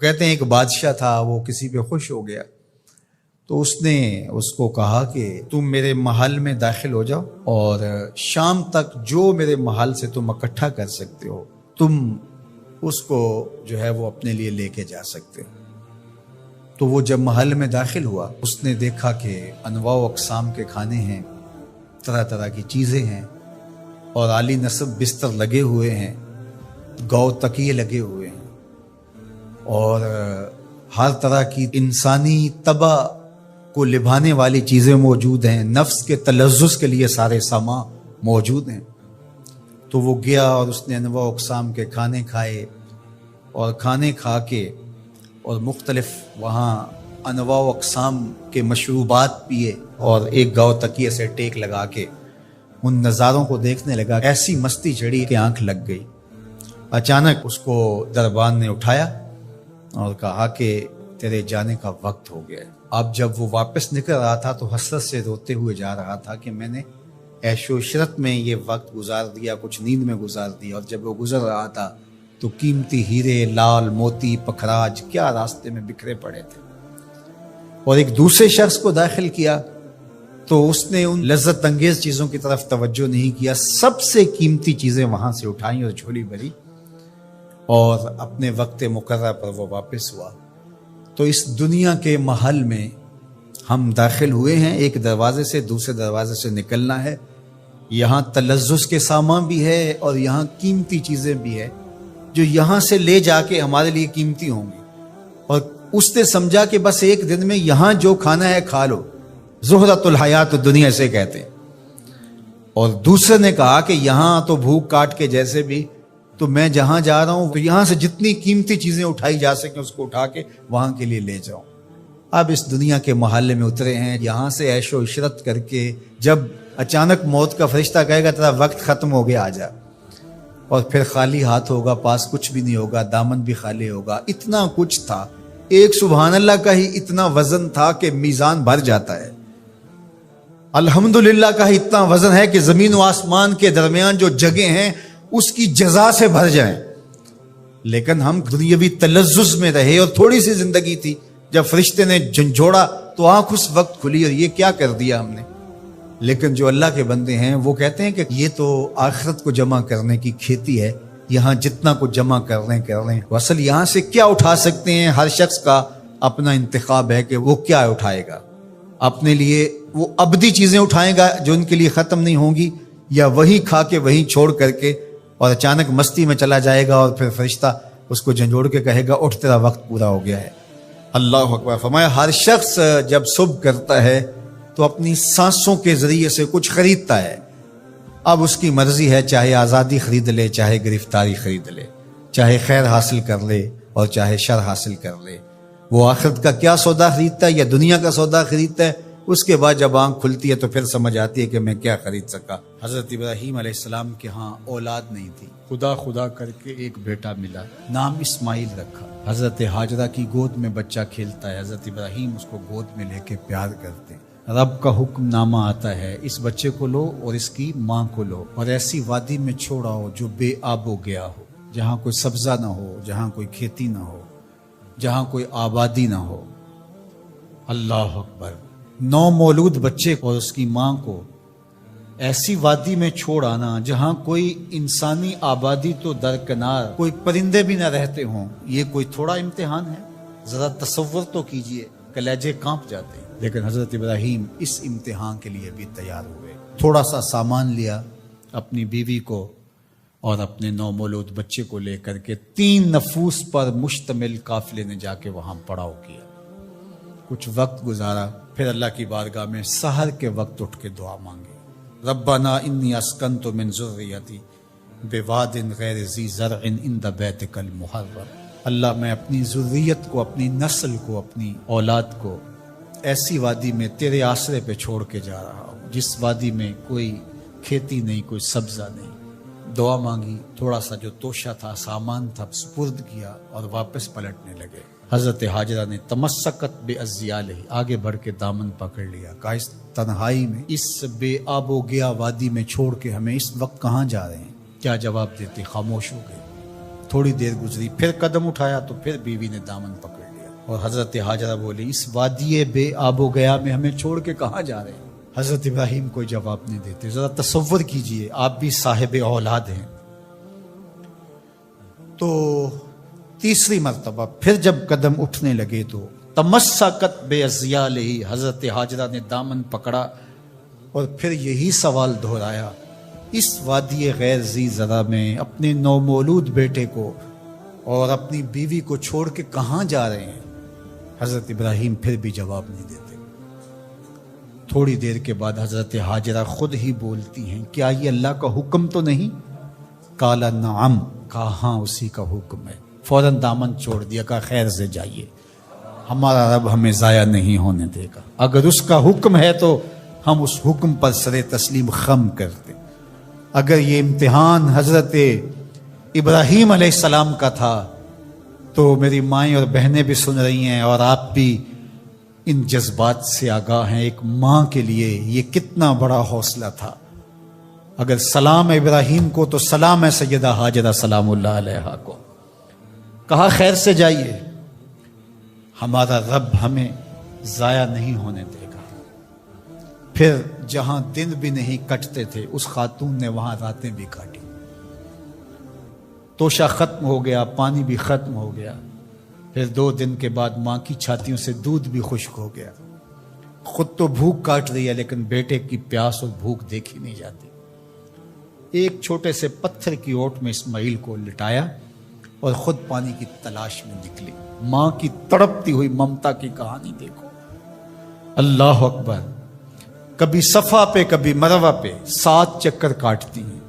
کہتے ہیں ایک بادشاہ تھا، وہ کسی پہ خوش ہو گیا تو اس نے اس کو کہا کہ تم میرے محل میں داخل ہو جاؤ اور شام تک جو میرے محل سے تم اکٹھا کر سکتے ہو تم اس کو جو ہے وہ اپنے لیے لے کے جا سکتے ہو۔ تو وہ جب محل میں داخل ہوا اس نے دیکھا کہ انواع و اقسام کے کھانے ہیں، طرح طرح کی چیزیں ہیں اور عالی نصب بستر لگے ہوئے ہیں، گو تکیے لگے ہوئے ہیں اور ہر طرح کی انسانی طبع کو لبھانے والی چیزیں موجود ہیں، نفس کے تلذذ کے لیے سارے سامان موجود ہیں۔ تو وہ گیا اور اس نے انواع اقسام کے کھانے کھائے اور کھانے کھا کے اور مختلف وہاں انواع اقسام کے مشروبات پیے اور ایک گاؤ تکیے سے ٹیک لگا کے ان نظاروں کو دیکھنے لگا۔ ایسی مستی چڑھی کہ آنکھ لگ گئی۔ اچانک اس کو دربان نے اٹھایا اور کہا کہ تیرے جانے کا وقت ہو گیا ہے۔ اب جب وہ واپس نکل رہا تھا تو حسرت سے روتے ہوئے جا رہا تھا کہ میں نے عیش و عشرت میں یہ وقت گزار دیا، کچھ نیند میں گزار دیا، اور جب وہ گزر رہا تھا تو قیمتی ہیرے، لال موتی، پکھراج کیا راستے میں بکھرے پڑے تھے۔ اور ایک دوسرے شخص کو داخل کیا تو اس نے ان لذت انگیز چیزوں کی طرف توجہ نہیں کیا، سب سے قیمتی چیزیں وہاں سے اٹھائیں اور جھولی بھری اور اپنے وقت مقررہ پر وہ واپس ہوا۔ تو اس دنیا کے محل میں ہم داخل ہوئے ہیں، ایک دروازے سے دوسرے دروازے سے نکلنا ہے۔ یہاں تلذذ کے سامان بھی ہے اور یہاں قیمتی چیزیں بھی ہے جو یہاں سے لے جا کے ہمارے لیے قیمتی ہوں گی، اور اس نے سمجھا کہ بس ایک دن میں یہاں جو کھانا ہے کھا لو، زہرۃ الحیات دنیا سے کہتے ہیں۔ اور دوسرے نے کہا کہ یہاں تو بھوک کاٹ کے جیسے بھی تو میں جہاں جا رہا ہوں تو یہاں سے جتنی قیمتی چیزیں اٹھائی جا سکیں اس کو اٹھا کے وہاں کے لیے لے جاؤں۔ اب اس دنیا کے محلے میں اترے ہیں، یہاں سے عیش و عشرت کر کے جب اچانک موت کا فرشتہ کہے گا تیرا وقت ختم ہو گیا، آ جا، اور پھر خالی ہاتھ ہوگا، پاس کچھ بھی نہیں ہوگا، دامن بھی خالی ہوگا۔ اتنا کچھ تھا، ایک سبحان اللہ کا ہی اتنا وزن تھا کہ میزان بھر جاتا ہے، الحمدللہ کا ہی اتنا وزن ہے کہ زمین و آسمان کے درمیان جو جگہ ہیں اس کی جزا سے بھر جائیں۔ لیکن ہم دنیاوی تلذذ میں رہے اور تھوڑی سی زندگی تھی، جب فرشتے نے جھنجھوڑا تو آنکھ اس وقت کھلی اور یہ کیا کر دیا ہم نے۔ لیکن جو اللہ کے بندے ہیں وہ کہتے ہیں کہ یہ تو آخرت کو جمع کرنے کی کھیتی ہے، یہاں جتنا کچھ جمع کر لیں۔ اصل یہاں سے کیا اٹھا سکتے ہیں، ہر شخص کا اپنا انتخاب ہے کہ وہ کیا اٹھائے گا۔ اپنے لیے وہ ابدی چیزیں اٹھائے گا جو ان کے لیے ختم نہیں ہوں گی، یا وہی کھا کے وہی چھوڑ کر کے اور اچانک مستی میں چلا جائے گا اور پھر فرشتہ اس کو جھنجھوڑ کے کہے گا اٹھ تیرا وقت پورا ہو گیا ہے۔ اللہ اکبر۔ فرمایا ہر شخص جب صبح کرتا ہے تو اپنی سانسوں کے ذریعے سے کچھ خریدتا ہے۔ اب اس کی مرضی ہے، چاہے آزادی خرید لے، چاہے گرفتاری خرید لے، چاہے خیر حاصل کر لے اور چاہے شر حاصل کر لے۔ وہ آخرت کا کیا سودا خریدتا ہے یا دنیا کا سودا خریدتا ہے، اس کے بعد جب آنکھ کھلتی ہے تو پھر سمجھ آتی ہے کہ میں کیا خرید سکا۔ حضرت ابراہیم علیہ السلام کے ہاں اولاد نہیں تھی، خدا کر کے ایک بیٹا ملا، نام اسماعیل رکھا۔ حضرت ہاجرہ کی گود میں بچہ کھیلتا ہے، حضرت ابراہیم اس کو گود میں لے کے پیار کرتے ہیں۔ رب کا حکم نامہ آتا ہے، اس بچے کو لو اور اس کی ماں کو لو اور ایسی وادی میں چھوڑاؤ جو بے آب و گیا ہو، جہاں کوئی سبزہ نہ ہو، جہاں کوئی کھیتی نہ ہو، جہاں کوئی آبادی نہ ہو۔ اللہ اکبر۔ نو مولود بچے اور اس کی ماں کو ایسی وادی میں چھوڑ آنا جہاں کوئی انسانی آبادی تو درکنار، کوئی پرندے بھی نہ رہتے ہوں، یہ کوئی تھوڑا امتحان ہے؟ ذرا تصور تو کیجئے، کلیجے کانپ جاتے ہیں۔ لیکن حضرت ابراہیم اس امتحان کے لیے بھی تیار ہوئے۔ تھوڑا سا سامان لیا، اپنی بیوی کو اور اپنے نو مولود بچے کو لے کر کے 3 نفوس پر مشتمل قافلے نے جا کے وہاں پڑاؤ کیا۔ کچھ وقت گزارا، پھر اللہ کی بارگاہ میں سحر کے وقت اٹھ کے دعا مانگی، ربنا انی اسکنت من ذریتی بواد غیر ذی زرع عند بیتک المحرم۔ اللہ میں اپنی ذریت کو، اپنی نسل کو، اپنی اولاد کو ایسی وادی میں تیرے آسرے پہ چھوڑ کے جا رہا ہوں جس وادی میں کوئی کھیتی نہیں، کوئی سبزہ نہیں۔ دعا مانگی، تھوڑا سا جو توشہ تھا، سامان تھا، سپرد کیا اور واپس پلٹنے لگے۔ حضرت ہاجرہ نے تمسکت بے ازیالہ، آگے بڑھ کے دامن پکڑ لیا، کہا اس تنہائی میں، اس بے آب و گیا وادی میں چھوڑ کے ہمیں اس وقت کہاں جا رہے ہیں؟ کیا جواب دیتے؟ خاموش ہو گئے۔ تھوڑی دیر گزری، پھر قدم اٹھایا تو پھر بیوی نے دامن پکڑ لیا، اور حضرت ہاجرہ بولی اس وادی بے آب و گیا میں ہمیں چھوڑ کے کہاں جا رہے ہیں؟ حضرت ابراہیم کوئی جواب نہیں دیتے۔ ذرا تصور کیجئے، آپ بھی صاحب اولاد ہیں۔ تو تیسری مرتبہ پھر جب قدم اٹھنے لگے تو تمسکت بے ازیالہ، حضرت ہاجرہ نے دامن پکڑا اور پھر یہی سوال دہرایا، اس وادی غیر ذی زرع میں اپنے نومولود بیٹے کو اور اپنی بیوی کو چھوڑ کے کہاں جا رہے ہیں؟ حضرت ابراہیم پھر بھی جواب نہیں دیتے۔ تھوڑی دیر کے بعد حضرت ہاجرہ خود ہی بولتی ہیں، کیا یہ اللہ کا حکم تو نہیں؟ قال نعم، کہا ہاں اسی کا حکم ہے۔ فوراً دامن چھوڑ دیا، کہا خیر سے جائیے، ہمارا رب ہمیں ضائع نہیں ہونے دے گا، اگر اس کا حکم ہے تو ہم اس حکم پر سر تسلیم خم کرتے۔ اگر یہ امتحان حضرت ابراہیم علیہ السلام کا تھا تو میری مائیں اور بہنیں بھی سن رہی ہیں اور آپ بھی ان جذبات سے آگاہ ہیں۔ ایک ماں کے لیے یہ کتنا بڑا حوصلہ تھا۔ اگر سلام ابراہیم کو تو سلام ہے سیدہ ہاجرہ سلام اللہ علیہا کو۔ کہا خیر سے جائیے، ہمارا رب ہمیں ضائع نہیں ہونے دے گا۔ پھر جہاں دن بھی نہیں کٹتے تھے اس خاتون نے وہاں راتیں بھی کاٹی۔ توشہ ختم ہو گیا، پانی بھی ختم ہو گیا۔ پھر 2 دن کے بعد ماں کی چھاتیوں سے دودھ بھی خشک ہو گیا۔ خود تو بھوک کاٹ رہی ہے لیکن بیٹے کی پیاس اور بھوک دیکھی نہیں جاتی۔ ایک چھوٹے سے پتھر کی اوٹ میں اسماعیل کو لٹایا اور خود پانی کی تلاش میں نکلی۔ ماں کی تڑپتی ہوئی ممتا کی کہانی دیکھو۔ اللہ اکبر، کبھی صفا پہ کبھی مروہ پہ 7 چکر کاٹتی ہیں۔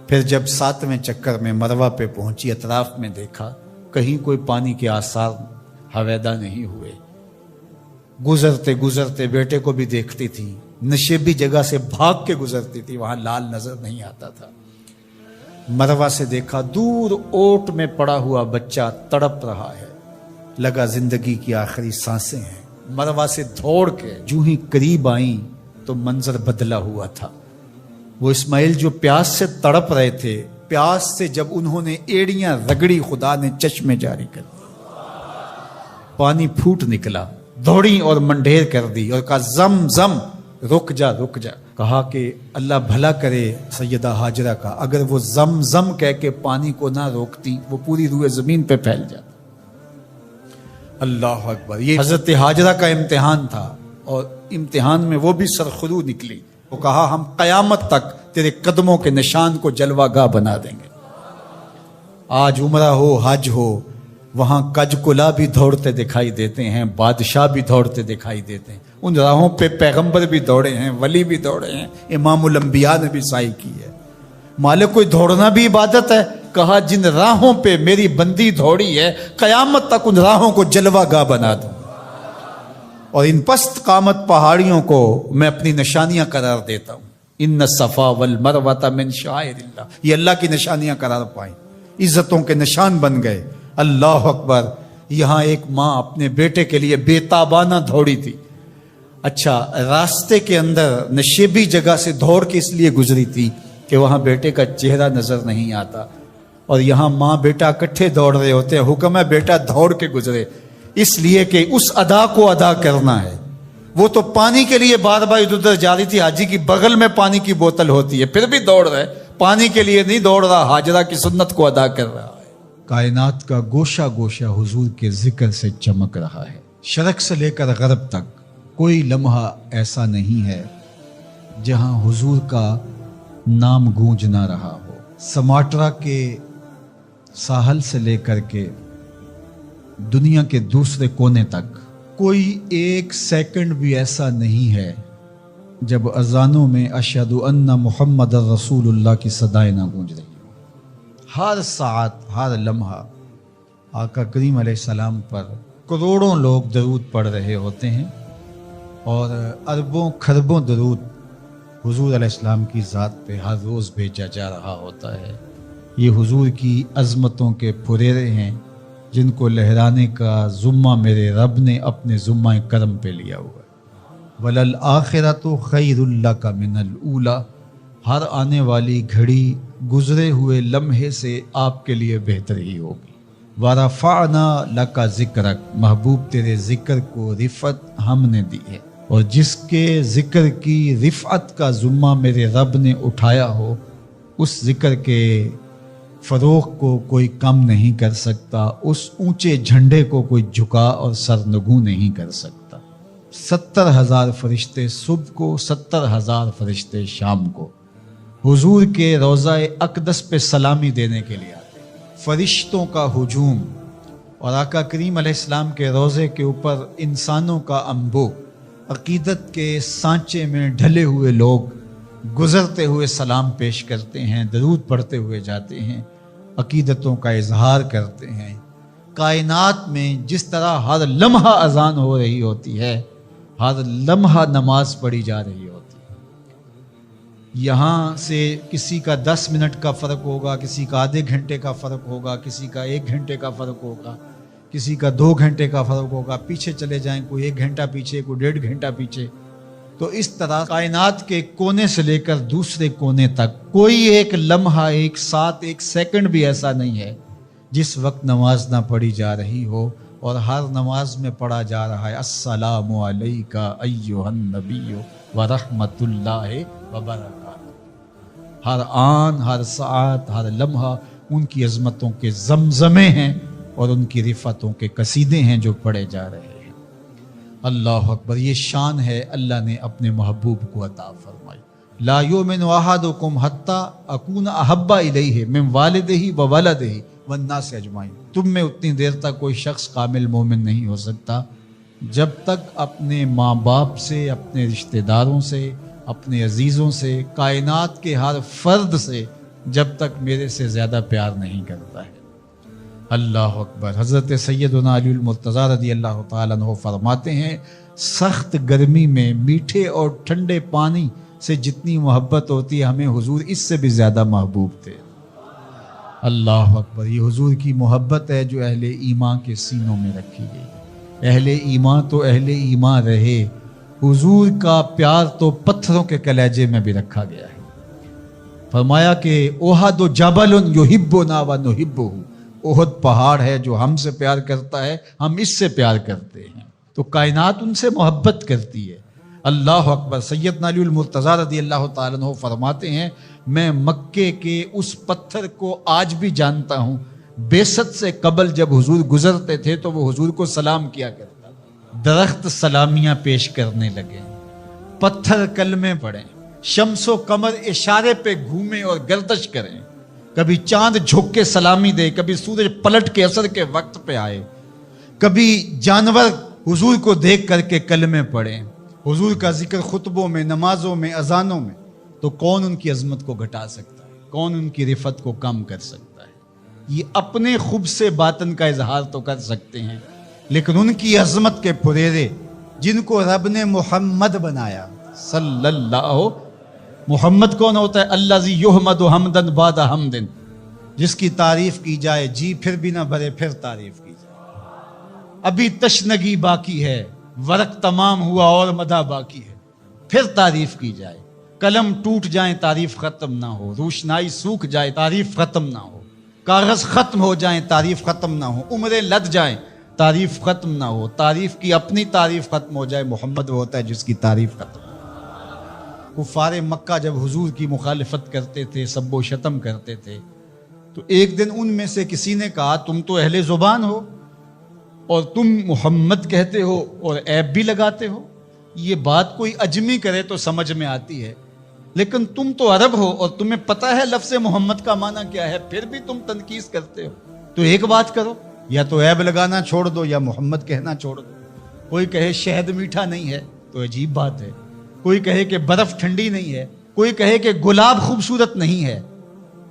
پھر جب 7ویں چکر میں مروہ پہ پہنچی، اطراف میں دیکھا کہیں کوئی پانی کے آثار ہویدا نہیں ہوئے۔ گزرتے گزرتے بیٹے کو بھی دیکھتی تھی، نشیبی جگہ سے بھاگ کے گزرتی تھی، وہاں لال نظر نہیں آتا تھا۔ مروہ سے دیکھا دور اوٹ میں پڑا ہوا بچہ تڑپ رہا ہے، لگا زندگی کی آخری سانسیں ہیں۔ مروہ سے دوڑ کے جو ہی قریب آئیں تو منظر بدلا ہوا تھا۔ وہ اسماعیل جو پیاس سے تڑپ رہے تھے، پیاس سے جب انہوں نے ایڑیاں رگڑی خدا نے چشمے جاری کر دی، پانی پھوٹ نکلا، دوڑی اور منڈھیر کر دی اور کہا زم زم، رک جا رک جا۔ کہا کہ اللہ بھلا کرے سیدہ ہاجرہ کا، اگر وہ زم زم کہہ کے پانی کو نہ روکتی وہ پوری روئے زمین پہ پھیل جاتا۔ اللہ اکبر، یہ حضرت ہاجرہ کا امتحان تھا اور امتحان میں وہ بھی سرخرو نکلی۔ وہ کہا ہم قیامت تک تیرے قدموں کے نشان کو جلوہ گاہ بنا دیں گے۔ آج عمرہ ہو حج ہو، وہاں کج کلا بھی دوڑتے دکھائی دیتے ہیں، بادشاہ بھی دوڑتے دکھائی دیتے ہیں۔ ان راہوں پہ پیغمبر بھی دوڑے ہیں، ولی بھی دوڑے ہیں، امام الانبیاء نے بھی سعی کی ہے۔ مالک کوئی دوڑنا بھی عبادت ہے؟ کہا جن راہوں پہ میری بندی دوڑی ہے قیامت تک ان راہوں کو جلوہ گاہ بنا دوں، اور ان پست قامت پہاڑیوں کو میں اپنی نشانیاں قرار دیتا ہوں۔ ان الصفا والمروہ من شعائر اللہ، یہ اللہ کی نشانیاں قرار پائیں، عزتوں کے نشان بن گئے۔ اللہ اکبر، یہاں ایک ماں اپنے بیٹے کے لیے بے تابانہ دوڑی تھی۔ اچھا، راستے کے اندر نشیبی جگہ سے دوڑ کے اس لیے گزری تھی کہ وہاں بیٹے کا چہرہ نظر نہیں آتا، اور یہاں ماں بیٹا اکٹھے دوڑ رہے ہوتے ہیں، حکم ہے بیٹا دوڑ کے گزرے، اس لیے کہ اس ادا کو ادا کرنا ہے۔ وہ تو پانی کے لیے بار بار ادھر ادھر جا رہی تھی، حاجی کی بغل میں پانی کی بوتل ہوتی ہے پھر بھی دوڑ رہے، پانی کے لیے نہیں دوڑ رہا، ہاجرہ کی سنت کو ادا کر رہا ہے۔ کائنات کا گوشہ گوشہ حضور کے ذکر سے چمک رہا ہے۔ شرق سے لے کر غرب تک کوئی لمحہ ایسا نہیں ہے جہاں حضور کا نام گونج نہ رہا ہو۔ سماٹرا کے ساحل سے لے کر کے دنیا کے دوسرے کونے تک کوئی ایک سیکنڈ بھی ایسا نہیں ہے جب اذانوں میں اشہد ان محمد رسول اللہ کی صدائیں نہ گونج رہی ہوں۔ ہر ساعت، ہر لمحہ آقا کریم علیہ السلام پر کروڑوں لوگ درود پڑھ رہے ہوتے ہیں، اور اربوں کھربوں درود حضور علیہ السلام کی ذات پہ ہر روز بھیجا جا رہا ہوتا ہے۔ یہ حضور کی عظمتوں کے پھریرے ہیں جن کو لہرانے کا ذمہ میرے رب نے اپنے ذمہ کرم پہ لیا ہوا ہے۔ وَلَلْآخِرَةُ خَيْرٌ لَكَ مِنَ الْأُولَى، ہر آنے والی گھڑی گزرے ہوئے لمحے سے آپ کے لیے بہتر ہی ہوگی۔ وَرَفَعْنَا لَكَ ذِكْرَكَ، محبوب تیرے ذکر کو رفعت ہم نے دی ہے، اور جس کے ذکر کی رفعت کا ذمہ میرے رب نے اٹھایا ہو، اس ذکر کے فروغ کو کوئی کم نہیں کر سکتا، اس اونچے جھنڈے کو کوئی جھکا اور سرنگوں نہیں کر سکتا۔ 70,000 فرشتے صبح کو، 70,000 فرشتے شام کو حضور کے روضہ اقدس پہ سلامی دینے کے لیے آتے ہیں۔ فرشتوں کا ہجوم اور آقا کریم علیہ السلام کے روضے کے اوپر انسانوں کا انبو، عقیدت کے سانچے میں ڈھلے ہوئے لوگ گزرتے ہوئے سلام پیش کرتے ہیں، درود پڑھتے ہوئے جاتے ہیں، عقیدتوں کا اظہار کرتے ہیں۔ کائنات میں جس طرح ہر لمحہ اذان ہو رہی ہوتی ہے، ہر لمحہ نماز پڑھی جا رہی ہوتی ہے، یہاں سے کسی کا 10 منٹ کا فرق ہوگا، کسی کا آدھے گھنٹے کا فرق ہوگا، کسی کا 1 گھنٹے کا فرق ہوگا، کسی کا 2 گھنٹے کا فرق ہوگا، پیچھے چلے جائیں، کوئی 1 گھنٹہ پیچھے، کوئی 1.5 گھنٹہ پیچھے۔ تو اس طرح کائنات کے کونے سے لے کر دوسرے کونے تک کوئی ایک لمحہ، ایک ساتھ، ایک سیکنڈ بھی ایسا نہیں ہے جس وقت نماز نہ پڑھی جا رہی ہو، اور ہر نماز میں پڑھا جا رہا ہے السلام علیکہ ایھا النبی ورحمۃ اللہ وبرکاتہ۔ ہر آن، ہر ساعت، ہر لمحہ ان کی عظمتوں کے زمزمے ہیں اور ان کی رفعتوں کے قصیدے ہیں جو پڑھے جا رہے ہیں۔ اللہ اکبر، یہ شان ہے اللہ نے اپنے محبوب کو عطا فرمائی۔ لا یؤمن احدکم حتی اکون احب الیہ من والدہ وولدہ والناس اجمعین، تم میں اتنی دیر تک کوئی شخص کامل مومن نہیں ہو سکتا جب تک اپنے ماں باپ سے، اپنے رشتہ داروں سے، اپنے عزیزوں سے، کائنات کے ہر فرد سے جب تک میرے سے زیادہ پیار نہیں کرتا ہے۔ اللہ اکبر۔ حضرت سیدنا علی المرتضیٰ رضی اللہ تعالیٰ عنہ فرماتے ہیں، سخت گرمی میں میٹھے اور ٹھنڈے پانی سے جتنی محبت ہوتی ہے، ہمیں حضور اس سے بھی زیادہ محبوب تھے۔ اللہ اکبر۔ یہ حضور کی محبت ہے جو اہل ایمان کے سینوں میں رکھی گئی۔ اہل ایمان تو اہل ایمان رہے، حضور کا پیار تو پتھروں کے کلیجے میں بھی رکھا گیا ہے۔ فرمایا کہ احد جبل یحبنا ونحبہ، احد پہاڑ ہے جو ہم سے پیار کرتا ہے، ہم اس سے پیار کرتے ہیں، تو کائنات ان سے محبت کرتی ہے۔ اللہ اکبر۔ سیدنا علی المرتضیٰ رضی اللہ تعالیٰ عنہ فرماتے ہیں، میں مکے کے اس پتھر کو آج بھی جانتا ہوں، بعثت سے قبل جب حضور گزرتے تھے تو وہ حضور کو سلام کیا کرتا تھا۔ درخت سلامیاں پیش کرنے لگے، پتھر کلمے پڑھیں، شمس و قمر اشارے پہ گھومیں اور گردش کریں، کبھی چاند جھک کے سلامی دے، کبھی سورج پلٹ کے اثر کے وقت پہ آئے، کبھی جانور حضور کو دیکھ کر کے کلمے پڑھیں، حضور کا ذکر خطبوں میں، نمازوں میں، اذانوں میں، تو کون ان کی عظمت کو گھٹا سکتا ہے؟ کون ان کی رفعت کو کم کر سکتا ہے؟ یہ اپنے خوب سے باطن کا اظہار تو کر سکتے ہیں، لیکن ان کی عظمت کے پھریرے جن کو رب نے محمد بنایا صلی اللہ، محمد کون ہوتا ہے؟ الذی یحمد حمدا بعد حمد، جس کی تعریف کی جائے جی پھر بھی نہ بھرے، پھر تعریف کی جائے، ابھی تشنگی باقی ہے، ورق تمام ہوا اور مدح باقی ہے، پھر تعریف کی جائے، قلم ٹوٹ جائیں تعریف ختم نہ ہو، روشنائی سوکھ جائے تعریف ختم نہ ہو، کاغذ ختم ہو جائیں تعریف ختم نہ ہو، عمریں لد جائیں تعریف ختم نہ ہو، تعریف کی اپنی تعریف ختم ہو جائے، محمد وہ ہوتا ہے جس کی تعریف ختم۔ کفار مکہ جب حضور کی مخالفت کرتے تھے، سب و شتم کرتے تھے، تو ایک دن ان میں سے کسی نے کہا، تم تو اہل زبان ہو اور تم محمد کہتے ہو اور عیب بھی لگاتے ہو، یہ بات کوئی اجمی کرے تو سمجھ میں آتی ہے، لیکن تم تو عرب ہو اور تمہیں پتہ ہے لفظ محمد کا معنی کیا ہے، پھر بھی تم تنقیص کرتے ہو۔ تو ایک بات کرو، یا تو عیب لگانا چھوڑ دو یا محمد کہنا چھوڑ دو۔ کوئی کہے شہد میٹھا نہیں ہے تو عجیب بات ہے، کوئی کہے کہ برف ٹھنڈی نہیں ہے، کوئی کہے کہ گلاب خوبصورت نہیں ہے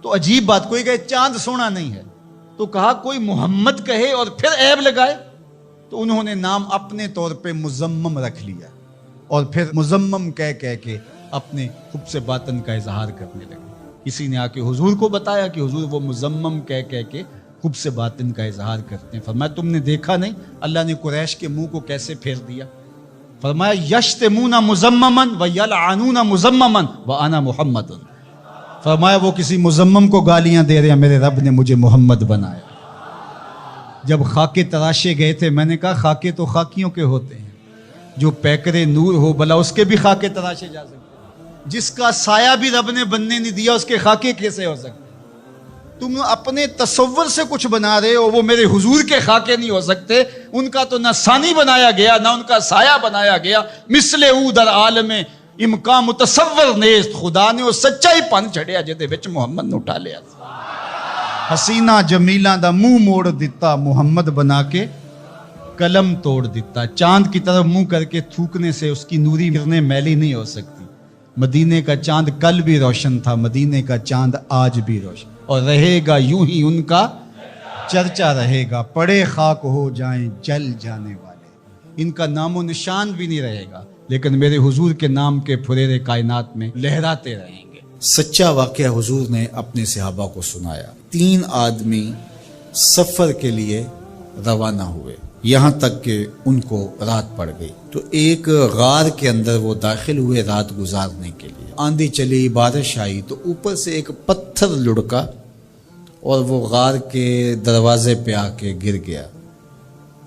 تو عجیب بات، کوئی کہے چاند سونا نہیں ہے، تو کہا کوئی محمد کہے اور پھر عیب لگائے، تو انہوں نے نام اپنے طور پہ مزمم رکھ لیا اور پھر مزمم کہہ کے اپنے خود سے باطن کا اظہار کرنے لگے۔ کسی نے آ کے حضور کو بتایا کہ حضور وہ مزمم کہہ کے خود سے باطن کا اظہار کرتے ہیں۔ فرمایا تم نے دیکھا نہیں اللہ نے قریش کے منہ کو کیسے پھیر دیا؟ فرمایا یشتمون مزمما ویلعنون مزمما وانا محمد، فرمایا وہ کسی مزمم کو گالیاں دے رہے ہیں، میرے رب نے مجھے محمد بنایا۔ جب خاکے تراشے گئے تھے، میں نے کہا خاکے تو خاکیوں کے ہوتے ہیں، جو پیکرے نور ہو بلا اس کے بھی خاکے تراشے جا سکتے ہیں، جس کا سایہ بھی رب نے بننے نہیں دیا اس کے خاکے کیسے ہو سکتے؟ تم اپنے تصور سے کچھ بنا رہے ہو، وہ میرے حضور کے خاکے نہیں ہو سکتے، ان کا تو نہ ثانی بنایا گیا نہ ان کا سایہ بنایا گیا، مثل او در عالم امکان متصور نیست، خدا نے وہ سچائی پن چھڑیا جدے وچ محمد نو اٹھا لیا۔ حسینہ جمیلاں دا منہ موڑ دیتا، محمد بنا کے قلم توڑ دیتا۔ چاند کی طرف منہ کر کے تھوکنے سے اس کی نوری کرنیں میلی نہیں ہو سکتی۔ مدینے کا چاند کل بھی روشن تھا، مدینے کا چاند آج بھی روشن، اور رہے گا یوں ہی ان کا چرچا رہے گا، پڑے خاک ہو جائیں جل جانے والے، ان کا نام و نشان بھی نہیں رہے گا، لیکن میرے حضور کے نام کے پھریرے کائنات میں لہراتے رہیں گے۔ سچا واقعہ حضور نے اپنے صحابہ کو سنایا۔ 3 آدمی سفر کے لیے روانہ ہوئے، یہاں تک کہ ان کو رات پڑ گئی، تو ایک غار کے اندر وہ داخل ہوئے رات گزارنے کے لیے۔ آندھی چلی، بارش آئی، تو اوپر سے ایک پتھر لڑکا اور وہ غار کے دروازے پہ آ کے گر گیا،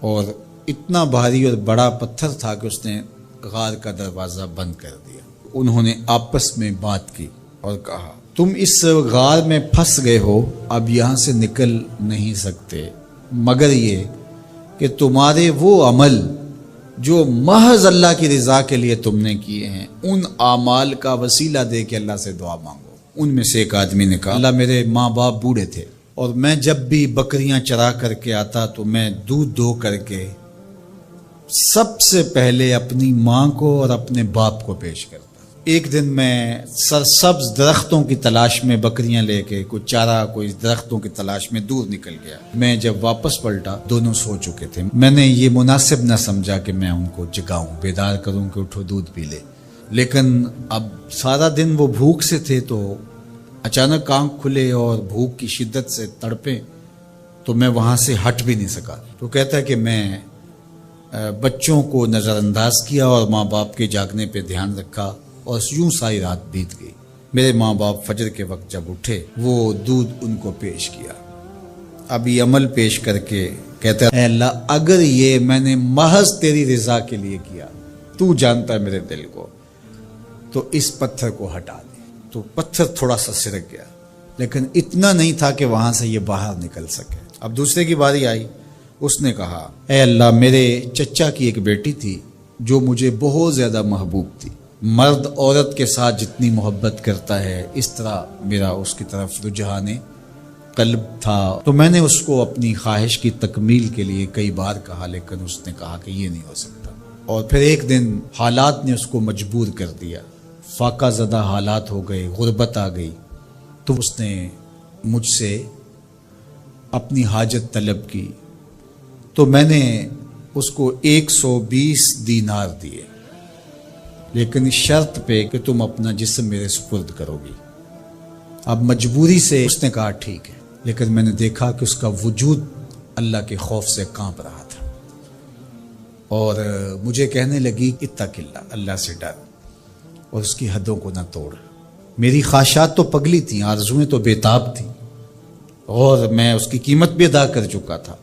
اور اتنا بھاری اور بڑا پتھر تھا کہ اس نے غار کا دروازہ بند کر دیا۔ انہوں نے آپس میں بات کی اور کہا تم اس غار میں پھنس گئے ہو، اب یہاں سے نکل نہیں سکتے مگر یہ کہ تمہارے وہ عمل جو محض اللہ کی رضا کے لیے تم نے کیے ہیں، ان اعمال کا وسیلہ دے کے اللہ سے دعا مانگو۔ ان میں سے ایک آدمی نے کہا اللہ میرے ماں باپ بوڑھے تھے، اور میں جب بھی بکریاں چرا کر کے آتا تو میں دودھ دو کر کے سب سے پہلے اپنی ماں کو اور اپنے باپ کو پیش کرتا۔ ایک دن میں سرسبز درختوں کی تلاش میں بکریاں لے کے کوئی چارہ کوئی درختوں کی تلاش میں دور نکل گیا۔ میں جب واپس پلٹا دونوں سو چکے تھے۔ میں نے یہ مناسب نہ سمجھا کہ میں ان کو جگاؤں، بیدار کروں کہ اٹھو دودھ پی لے، لیکن اب سارا دن وہ بھوک سے تھے، تو اچانک آنکھ کھلے اور بھوک کی شدت سے تڑپے، تو میں وہاں سے ہٹ بھی نہیں سکا۔ تو کہتا ہے کہ میں بچوں کو نظر انداز کیا اور ماں باپ کے جاگنے پہ دھیان رکھا، اور یوں ساری رات بیت گئی۔ میرے ماں باپ فجر کے وقت جب اٹھے، وہ دودھ ان کو پیش کیا۔ اب یہ عمل پیش کر کے کہتا ہے اے اللہ اگر یہ میں نے محض تیری رضا کے لیے کیا، تو جانتا ہے میرے دل کو، تو اس پتھر کو ہٹا دے۔ تو پتھر تھوڑا سا سرک گیا، لیکن اتنا نہیں تھا کہ وہاں سے یہ باہر نکل سکے۔ اب دوسرے کی باری آئی، اس نے کہا اے اللہ میرے چچا کی ایک بیٹی تھی جو مجھے بہت زیادہ محبوب تھی، مرد عورت کے ساتھ جتنی محبت کرتا ہے اس طرح میرا اس کی طرف رجحان قلب تھا، تو میں نے اس کو اپنی خواہش کی تکمیل کے لیے کئی بار کہا، لیکن اس نے کہا کہ یہ نہیں ہو سکتا۔ اور پھر ایک دن حالات نے اس کو مجبور کر دیا، فاقہ زدہ حالات ہو گئے، غربت آ گئی، تو اس نے مجھ سے اپنی حاجت طلب کی، تو میں نے اس کو 120 دینار دیے، لیکن اس شرط پہ کہ تم اپنا جسم میرے سپرد کرو گی۔ اب مجبوری سے اس نے کہا ٹھیک ہے، لیکن میں نے دیکھا کہ اس کا وجود اللہ کے خوف سے کانپ رہا تھا، اور مجھے کہنے لگی اتق اللہ، اللہ سے ڈر، اور اس کی حدوں کو نہ توڑ۔ میری خواہشات تو پگلی تھیں، آرزویں تو بےتاب تھیں، اور میں اس کی قیمت بھی ادا کر چکا تھا،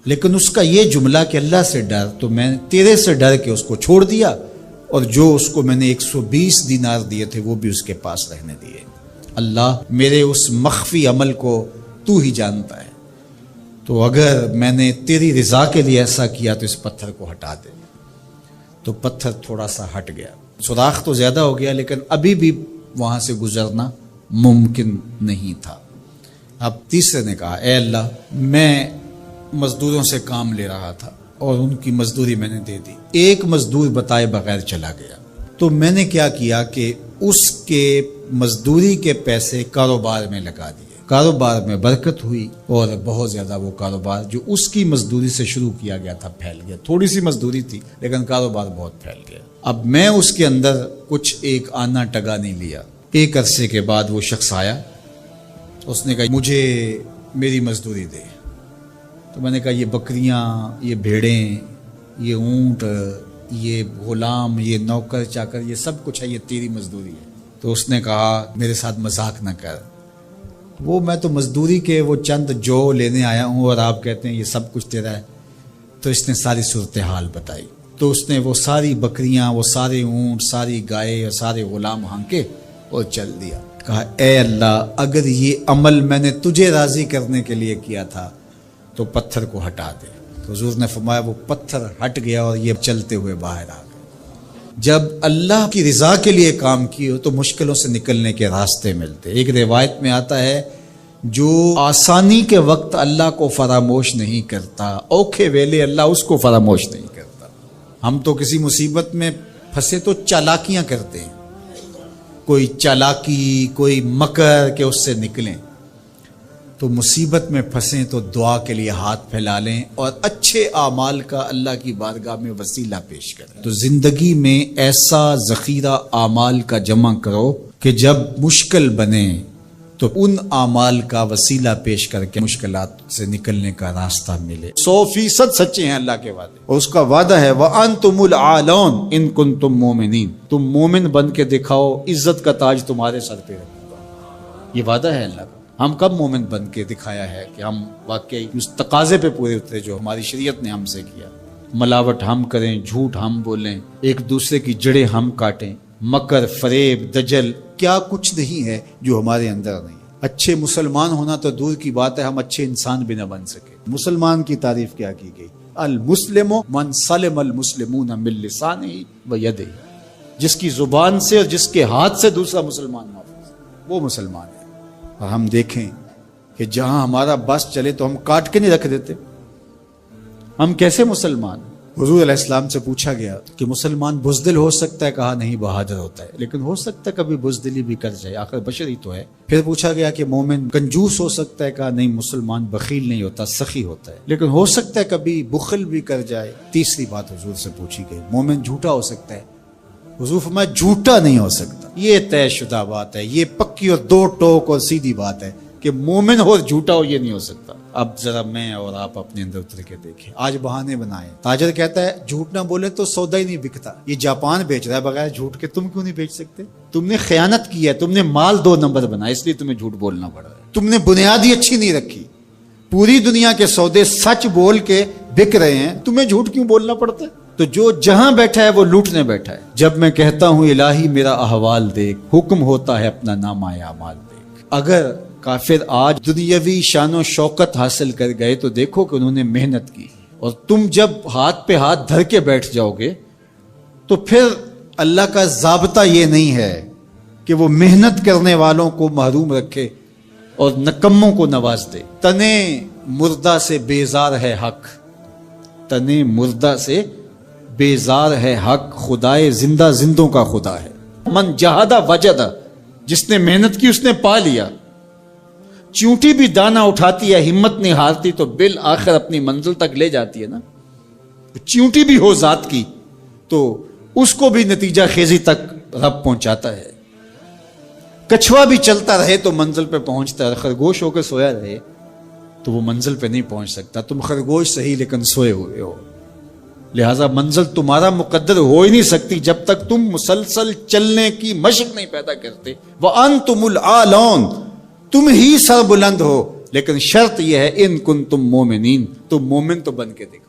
لیکن اس کا یہ جملہ کہ اللہ سے ڈر، تو میں نے تیرے سے ڈر کے اس کو چھوڑ دیا، اور جو اس کو میں نے 120 دینار دیے تھے وہ بھی اس کے پاس رہنے دیے۔ اللہ میرے اس مخفی عمل کو تو ہی جانتا ہے، تو اگر میں نے تیری رضا کے لیے ایسا کیا تو اس پتھر کو ہٹا دے۔ تو پتھر تھوڑا سا ہٹ گیا، سوراخ تو زیادہ ہو گیا، لیکن ابھی بھی وہاں سے گزرنا ممکن نہیں تھا۔ اب تیسرے نے کہا اے اللہ میں مزدوروں سے کام لے رہا تھا اور ان کی مزدوری میں نے دے دی، ایک مزدور بتائے بغیر چلا گیا، تو میں نے کیا کیا کہ اس کے مزدوری کے پیسے کاروبار میں لگا دیے، کاروبار میں برکت ہوئی، اور بہت زیادہ وہ کاروبار جو اس کی مزدوری سے شروع کیا گیا تھا پھیل گیا۔ تھوڑی سی مزدوری تھی لیکن کاروبار بہت پھیل گیا۔ اب میں اس کے اندر کچھ ایک آنا ٹگا نہیں لیا۔ ایک عرصے کے بعد وہ شخص آیا، اس نے کہا مجھے میری مزدوری دے۔ تو میں نے کہا یہ بکریاں، یہ بھیڑیں، یہ اونٹ، یہ غلام، یہ نوکر چاکر، یہ سب کچھ ہے، یہ تیری مزدوری ہے۔ تو تو اس نے کہا میرے ساتھ مذاق نہ کر، وہ میں تو مزدوری کے وہ چند جو لینے آیا ہوں اور آپ کہتے ہیں یہ سب کچھ تیرا ہے۔ تو اس نے ساری صورتحال بتائی، تو اس نے وہ ساری بکریاں، وہ سارے اونٹ، ساری گائے اور سارے غلام ہانکے اور چل دیا۔ کہا اے اللہ، اگر یہ عمل میں نے تجھے راضی کرنے کے لیے کیا تھا تو پتھر کو ہٹا دے۔ تو حضور نے فرمایا وہ پتھر ہٹ گیا اور یہ چلتے ہوئے باہر آ گئے۔ جب اللہ کی رضا کے لیے کام کیے تو مشکلوں سے نکلنے کے راستے ملتے۔ ایک روایت میں آتا ہے جو آسانی کے وقت اللہ کو فراموش نہیں کرتا، اوکھے ویلے اللہ اس کو فراموش نہیں کرتا۔ ہم تو کسی مصیبت میں پھنسے تو چالاکیاں کرتے ہیں، کوئی چالاکی، کوئی مکر کہ اس سے نکلیں۔ تو مصیبت میں پھنسیں تو دعا کے لیے ہاتھ پھیلا لیں اور اچھے اعمال کا اللہ کی بارگاہ میں وسیلہ پیش کریں۔ تو زندگی میں ایسا ذخیرہ اعمال کا جمع کرو کہ جب مشکل بنے تو ان اعمال کا وسیلہ پیش کر کے مشکلات سے نکلنے کا راستہ ملے۔ 100% سچے ہیں اللہ کے وعدے، اور اس کا وعدہ ہے وَأَنْتُمُ الْأَعْلَوْنَ إِن كُنتُم مُؤْمِنِينَ، تم مومن بن کے دکھاؤ، عزت کا تاج تمہارے سر پہ رکھوں گا۔ یہ وعدہ ہے اللہ کا۔ ہم کب مومن بن کے دکھایا ہے کہ ہم واقعی اس تقاضے پہ پورے اترے جو ہماری شریعت نے ہم سے کیا؟ ملاوٹ ہم کریں، جھوٹ ہم بولیں، ایک دوسرے کی جڑیں ہم کاٹیں، مکر، فریب، دجل، کیا کچھ نہیں ہے جو ہمارے اندر نہیں ہے۔ اچھے مسلمان ہونا تو دور کی بات ہے، ہم اچھے انسان بھی نہ بن سکے۔ مسلمان کی تعریف کیا کی گئی؟ المسلم من سلم المسلمون من لسانہ و یدہ، جس کی زبان سے اور جس کے ہاتھ سے دوسرا مسلمان محفوظ ہے، وہ مسلمان ہے۔ اور ہم دیکھیں کہ جہاں ہمارا بس چلے تو ہم کاٹ کے نہیں رکھ دیتے۔ ہم کیسے مسلمان؟ حضور علیہ السلام سے پوچھا گیا کہ مسلمان بزدل ہو سکتا ہے؟ کہا نہیں، بہادر ہوتا ہے، لیکن ہو سکتا ہے کبھی بزدلی بھی کر جائے، آخر بشر ہی تو ہے۔ پھر پوچھا گیا کہ مومن کنجوس ہو سکتا ہے؟ کہا نہیں، مسلمان بخیل نہیں ہوتا، سخی ہوتا ہے، لیکن ہو سکتا ہے کبھی بخل بھی کر جائے۔ تیسری بات حضور سے پوچھی گئی، مومن جھوٹا ہو سکتا ہے؟ حضور فرمایا جھوٹا نہیں ہو سکتا۔ یہ طے شدہ بات ہے، یہ پکی اور دو ٹوک اور سیدھی بات ہے کہ مومن ہو اور جھوٹا ہو، یہ نہیں ہو سکتا۔ اب ذرا میں اور آپ اپنے اندر اتر کے دیکھیں، آج بہانے بنائیں۔ تاجر کہتا ہے جھوٹ نہ بولے تو سودا ہی نہیں بکتا۔ یہ جاپان بیچ رہا ہے بغیر جھوٹ کے، تم کیوں نہیں بیچ سکتے؟ تم نے خیانت کی ہے، تم نے مال 2 نمبر بنا، اس لیے تمہیں جھوٹ بولنا پڑ رہا ہے۔ تم نے بنیادی اچھی نہیں رکھی، پوری دنیا کے سودے سچ بول کے بک رہے ہیں، تمہیں جھوٹ کیوں بولنا پڑتا ہے؟ تو جو جہاں بیٹھا ہے وہ لوٹنے بیٹھا ہے۔ جب میں کہتا ہوں الہی میرا احوال دیکھ، حکم ہوتا ہے اپنا نامہ اعمال دیکھ۔ اگر کافر آج دنیاوی شان و شوکت حاصل کر گئے تو دیکھو کہ انہوں نے محنت کی، اور تم جب ہاتھ پہ ہاتھ دھر کے بیٹھ جاؤ گے تو پھر اللہ کا ضابطہ یہ نہیں ہے کہ وہ محنت کرنے والوں کو محروم رکھے اور نکموں کو نواز دے۔ تنے مردہ سے بیزار ہے حق، تنے مردہ سے بیزار ہے حق، خدائے زندہ زندوں کا خدا ہے۔ من جہادہ وجدہ، جس نے محنت کی اس نے پا لیا۔ چونٹی بھی دانہ اٹھاتی ہے، ہمت نہیں ہارتی تو بالآخر اپنی منزل تک لے جاتی ہے نا۔ چونٹی بھی ہو ذات کی تو اس کو بھی نتیجہ خیزی تک رب پہنچاتا ہے۔ کچھوا بھی چلتا رہے تو منزل پہ پہنچتا ہے، خرگوش ہو کے سویا رہے تو وہ منزل پہ نہیں پہنچ سکتا۔ تم خرگوش صحیح لیکن سوئے ہوئے ہو، لہذا منزل تمہارا مقدر ہو ہی نہیں سکتی جب تک تم مسلسل چلنے کی مشق نہیں پیدا کرتے۔ وَأَنْتُمُ الْأَعْلَوْنَ، تم ہی سر بلند ہو، لیکن شرط یہ ہے ان کنتم مومنین، تم مومن تو بن کے دیکھو۔